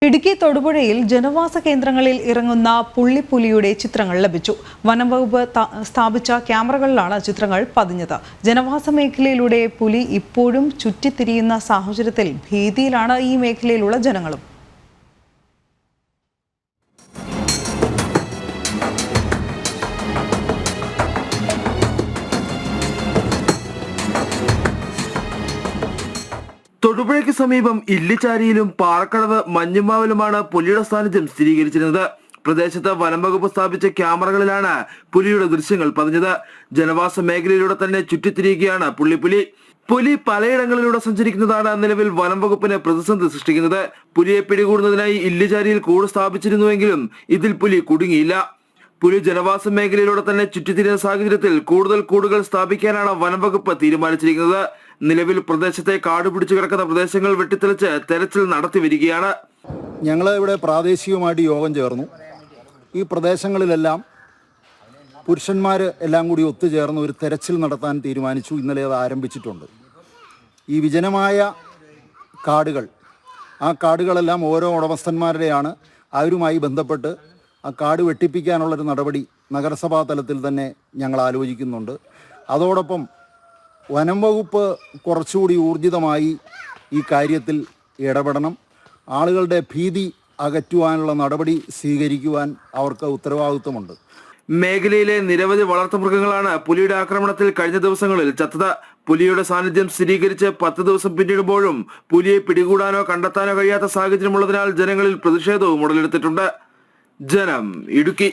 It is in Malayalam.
ഇടുക്കി തൊടുപുഴയിൽ ജനവാസ കേന്ദ്രങ്ങളിൽ ഇറങ്ങുന്ന പുള്ളിപ്പുലിയുടെ ചിത്രങ്ങൾ ലഭിച്ചു. വനംവകുപ്പ് സ്ഥാപിച്ച ക്യാമറകളിലാണ് ചിത്രങ്ങൾ പതിഞ്ഞത്. ജനവാസ മേഖലയിലൂടെ പുലി ഇപ്പോഴും ചുറ്റിത്തിരിയുന്ന സാഹചര്യത്തിൽ ഭീതിയിലാണ് ഈ മേഖലയിലുള്ള ജനങ്ങളും. തൊടുപുഴയ്ക്ക് സമീപം ഇല്ലിച്ചാരിയിലും പാറക്കടവ് മഞ്ഞുമാവിലുമാണ് പുലിയുടെ സാന്നിധ്യം സ്ഥിരീകരിച്ചിരുന്നത്. പ്രദേശത്ത് വനംവകുപ്പ് സ്ഥാപിച്ച ക്യാമറകളിലാണ് പുലിയുടെ ദൃശ്യങ്ങൾ പതിഞ്ഞത്. ജനവാസ മേഖലയിലൂടെ തന്നെ ചുറ്റിത്തിരിയുകയാണ് പുലി പലയിടങ്ങളിലൂടെ സഞ്ചരിക്കുന്നതാണ് നിലവിൽ വനംവകുപ്പിന് പ്രതിസന്ധി സൃഷ്ടിക്കുന്നത്. പുലിയെ പിടികൂടുന്നതിനായി ഇല്ലിച്ചാരിയിൽ കൂട് സ്ഥാപിച്ചിരുന്നുവെങ്കിലും ഇതിൽ പുലി കുടുങ്ങിയില്ല. പുലി ജനവാസ മേഖലയിലൂടെ തന്നെ ചുറ്റിത്തിരിയുന്ന സാഹചര്യത്തിൽ കൂടുതൽ കൂടുകൾ സ്ഥാപിക്കാനാണ് വനംവകുപ്പ് തീരുമാനിച്ചിരിക്കുന്നത്. നിലവിൽ പ്രദേശത്തെ കാട് പിടിച്ചു കിടക്കുന്ന പ്രദേശങ്ങൾ വെട്ടിത്തെളിച്ച് തെരച്ചിൽ നടത്തി വരികയാണ്. ഞങ്ങൾ ഇവിടെ പ്രാദേശികമായിട്ട് യോഗം ചേർന്നു. ഈ പ്രദേശങ്ങളിലെല്ലാം പുരുഷന്മാർ എല്ലാം കൂടി ഒത്തുചേർന്ന് ഒരു തെരച്ചിൽ നടത്താൻ തീരുമാനിച്ചു. ഇന്നലെ അത് ആരംഭിച്ചിട്ടുണ്ട്. ഈ വിജനമായ കാടുകൾ, ആ കാടുകളെല്ലാം ഓരോ ഉടമസ്ഥന്മാരുടെയാണ്. അവരുമായി ബന്ധപ്പെട്ട് ആ കാട് വെട്ടിപ്പിക്കാനുള്ളൊരു നടപടി നഗരസഭാ തലത്തിൽ തന്നെ ഞങ്ങൾ ആലോചിക്കുന്നുണ്ട്. അതോടൊപ്പം വനം വകുപ്പ് കുറച്ചുകൂടി ഊർജിതമായി ഈ കാര്യത്തിൽ ഇടപെടണം. ആളുകളുടെ ഭീതി അകറ്റുവാനുള്ള നടപടി സ്വീകരിക്കുവാൻ അവർക്ക് ഉത്തരവാദിത്വമുണ്ട്. മേഖലയിലെ നിരവധി വളർത്തുമൃഗങ്ങളാണ് പുലിയുടെ ആക്രമണത്തിൽ കഴിഞ്ഞ ദിവസങ്ങളിൽ ചത്തത്. പുലിയുടെ സാന്നിധ്യം സ്ഥിരീകരിച്ച് 10 ദിവസം പിന്നിടുമ്പോഴും പുലിയെ പിടികൂടാനോ കണ്ടെത്താനോ കഴിയാത്ത സാഹചര്യമുള്ളതിനാൽ ജനങ്ങളിൽ പ്രതിഷേധവും ഉടലെടുത്തിട്ടുണ്ട്. ജനം, ഇടുക്കി.